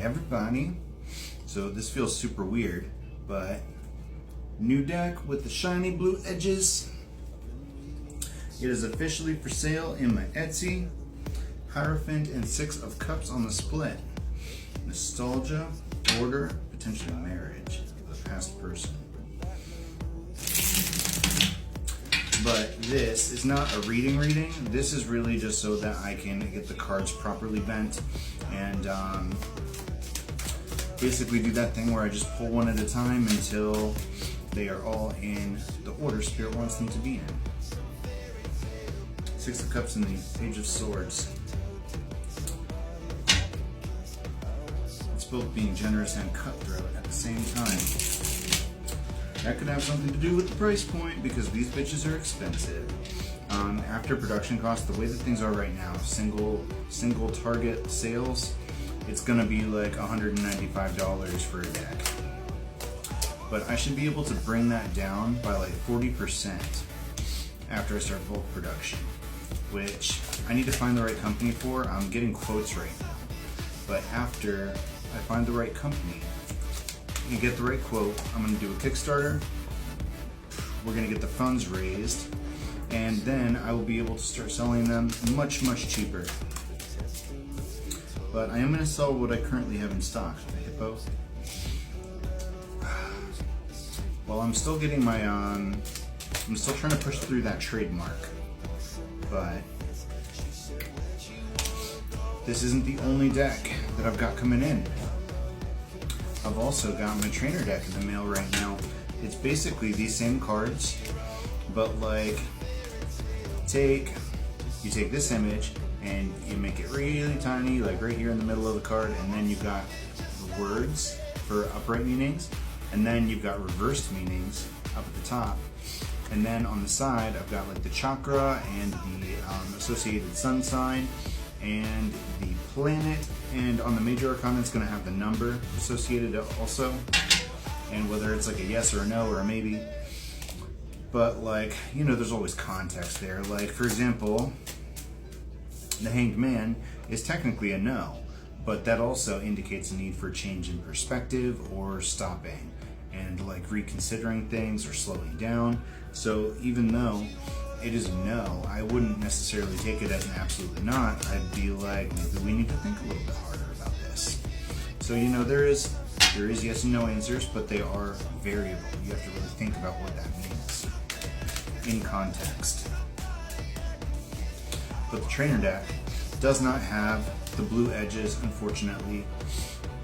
everybody. So this feels super weird, but new deck with the shiny blue edges. It is officially for sale in my Etsy. Hierophant and 6 of Cups on the split. Nostalgia, order, potentially marriage of the past person. But this is not a reading. This is really just so that I can get the cards properly bent and basically do that thing where I just pull one at a time until they are all in the order Spirit wants them to be in. 6 of Cups and the Page of Swords. It's both being generous and cutthroat at the same time. That could have something to do with the price point because these bitches are expensive. After production costs, the way that things are right now, single target sales, it's gonna be like $195 for a deck. But I should be able to bring that down by like 40% after I start bulk production, which I need to find the right company for. I'm getting quotes right now. But after I find the right company, you get the right quote, I'm going to do a Kickstarter, we're going to get the funds raised, and then I will be able to start selling them much cheaper. But I am going to sell what I currently have in stock, the Hippo. Well, I'm still getting my, I'm still trying to push through that trademark, but this isn't the only deck that I've got coming in. I've also got my trainer deck in the mail right now. It's basically these same cards, but like, you take this image and you make it really tiny, like right here in the middle of the card, and then you've got the words for upright meanings, and then you've got reversed meanings up at the top, and then on the side I've got like the chakra and the associated sun sign and the planet, and on the major arcana it's going to have the number associated also, and whether it's like a yes or a no or a maybe. But like, you know, there's always context there. Like for example, the Hanged Man is technically a no, but that also indicates a need for change in perspective or stopping and like reconsidering things or slowing down. So even though it is a no, I wouldn't necessarily take it as an absolutely not. I'd be like, maybe we need to think a little bit harder about this. So, you know, there is yes and no answers, but they are variable. You have to really think about what that means in context. But the trainer deck does not have the blue edges, unfortunately.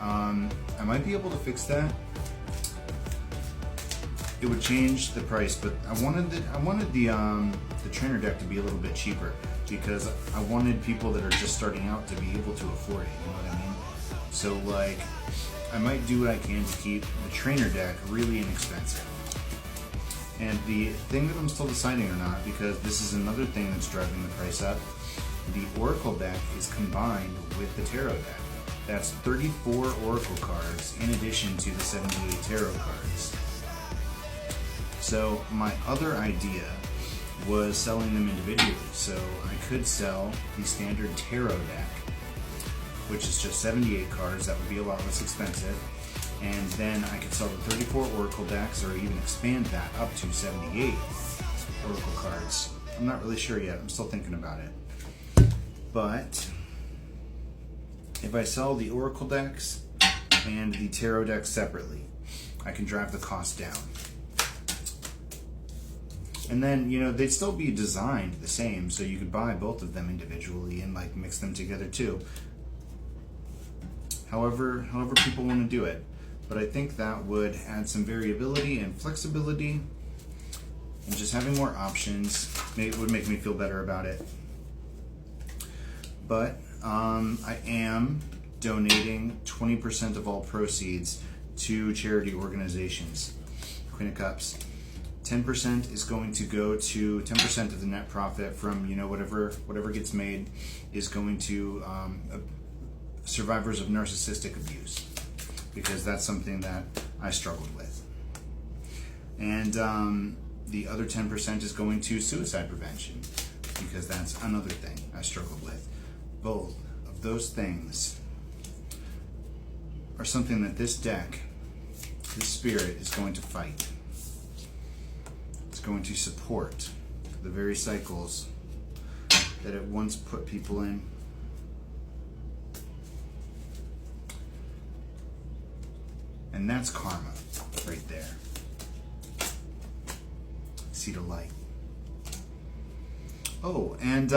I might be able to fix that. It would change the price, but I wanted the trainer deck to be a little bit cheaper because I wanted people that are just starting out to be able to afford it, you know what I mean? So like, I might do what I can to keep the trainer deck really inexpensive. And the thing that I'm still deciding or not, because this is another thing that's driving the price up, the Oracle deck is combined with the Tarot deck. That's 34 Oracle cards in addition to the 78 Tarot cards. So my other idea was selling them individually. So I could sell the standard Tarot deck, which is just 78 cards. That would be a lot less expensive. And then I could sell the 34 Oracle decks, or even expand that up to 78 Oracle cards. I'm not really sure yet. I'm still thinking about it. But if I sell the Oracle decks and the Tarot decks separately, I can drive the cost down. And then, you know, they'd still be designed the same, so you could buy both of them individually and like mix them together too. However people want to do it. But I think that would add some variability and flexibility, and just having more options would make me feel better about it. But I am donating 20% of all proceeds to charity organizations. Queen of Cups. 10% is going to go to 10% of the net profit from, you know, whatever gets made is going to survivors of narcissistic abuse, because that's something that I struggled with. And the other 10% is going to suicide prevention, because that's another thing I struggled with. Both of those things are something that this deck, this spirit, is going to fight. It's going to support the very cycles that it once put people in. And that's karma right there. Seed of light. Oh, and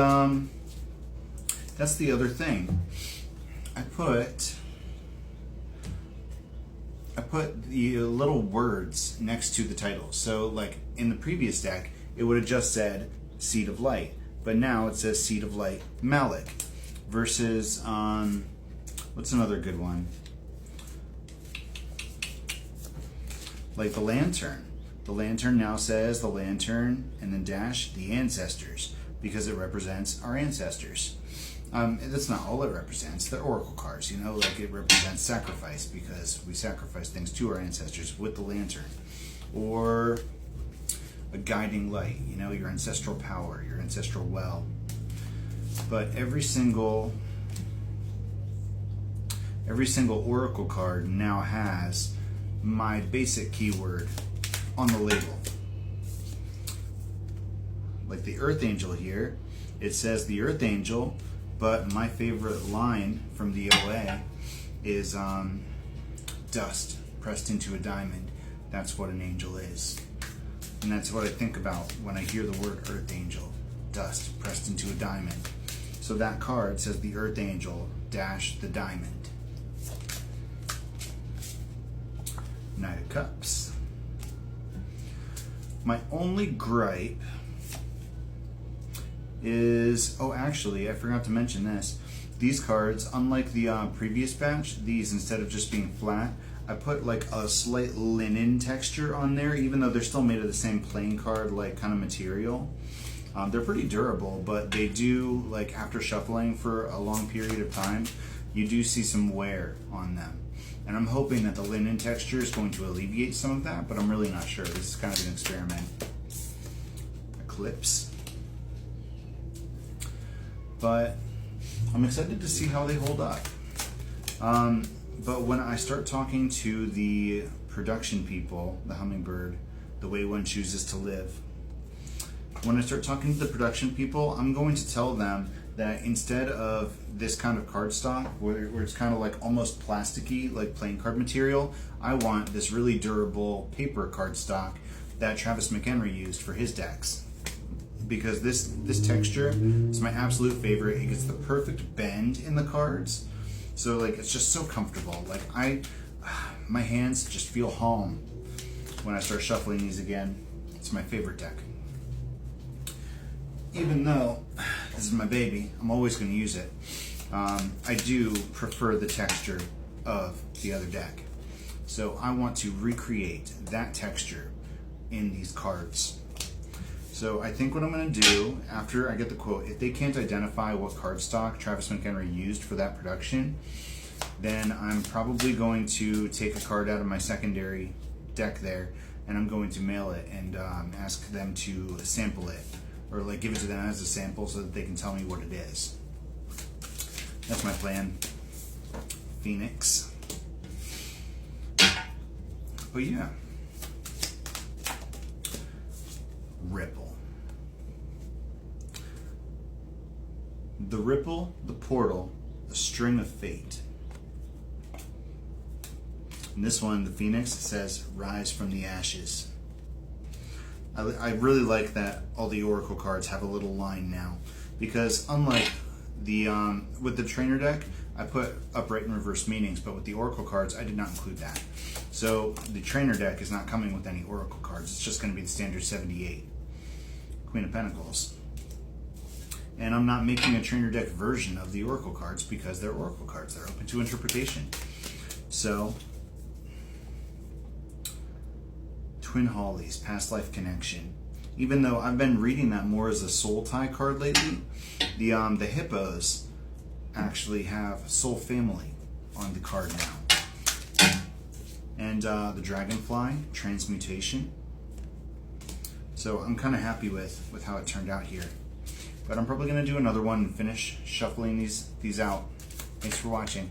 that's the other thing. I put the little words next to the title. So like in the previous deck, it would have just said Seed of Light, but now it says Seed of Light Malik versus what's another good one? Like the Lantern. The Lantern now says the Lantern and then dash the ancestors because it represents our ancestors. That's not all it represents. They're oracle cards, you know, like it represents sacrifice because we sacrifice things to our ancestors with the Lantern. Or a guiding light, you know, your ancestral power, your ancestral well. But every single oracle card now has my basic keyword on the label. Like the Earth Angel here, it says the Earth Angel, but my favorite line from the OA is dust pressed into a diamond. That's what an angel is. And that's what I think about when I hear the word Earth Angel. Dust pressed into a diamond. So that card says the Earth Angel dash the diamond. Knight of Cups. My only gripe is, oh actually, I forgot to mention this. These cards, unlike the previous batch, these, instead of just being flat, I put like a slight linen texture on there, even though they're still made of the same playing card like kind of material. They're pretty durable, but they do, like after shuffling for a long period of time, you do see some wear on them. And I'm hoping that the linen texture is going to alleviate some of that, but I'm really not sure. This is kind of an experiment. Eclipse. But I'm excited to see how they hold up. But when I start talking to the production people, the Hummingbird, the way one chooses to live, when I start talking to the production people, I'm going to tell them that instead of this kind of cardstock, where it's kind of like almost plasticky, like playing card material, I want this really durable paper cardstock that Travis McHenry used for his decks. Because this texture is my absolute favorite. It gets the perfect bend in the cards. So like it's just so comfortable. Like my hands just feel home when I start shuffling these again. It's my favorite deck. Even though this is my baby, I'm always going to use it. I do prefer the texture of the other deck. So I want to recreate that texture in these cards. So I think what I'm going to do after I get the quote, if they can't identify what cardstock Travis McHenry used for that production, then I'm probably going to take a card out of my secondary deck there, and I'm going to mail it and ask them to sample it, or like give it to them as a sample so that they can tell me what it is. That's my plan. Phoenix. But yeah. Ripple. The ripple, the portal, a string of fate. In this one, the Phoenix says, rise from the ashes. I really like that all the Oracle cards have a little line now, because unlike the with the trainer deck, I put upright and reverse meanings, but with the Oracle cards, I did not include that. So the trainer deck is not coming with any Oracle cards. It's just going to be the standard 78. Queen of Pentacles. And I'm not making a trainer deck version of the Oracle cards because they're Oracle cards. They're open to interpretation. So, Twin Hollies, Past Life Connection. Even though I've been reading that more as a soul tie card lately, the hippos actually have soul family on the card now. And the dragonfly, transmutation. So I'm kind of happy with how it turned out here. But I'm probably going to do another one and finish shuffling these out. Thanks for watching.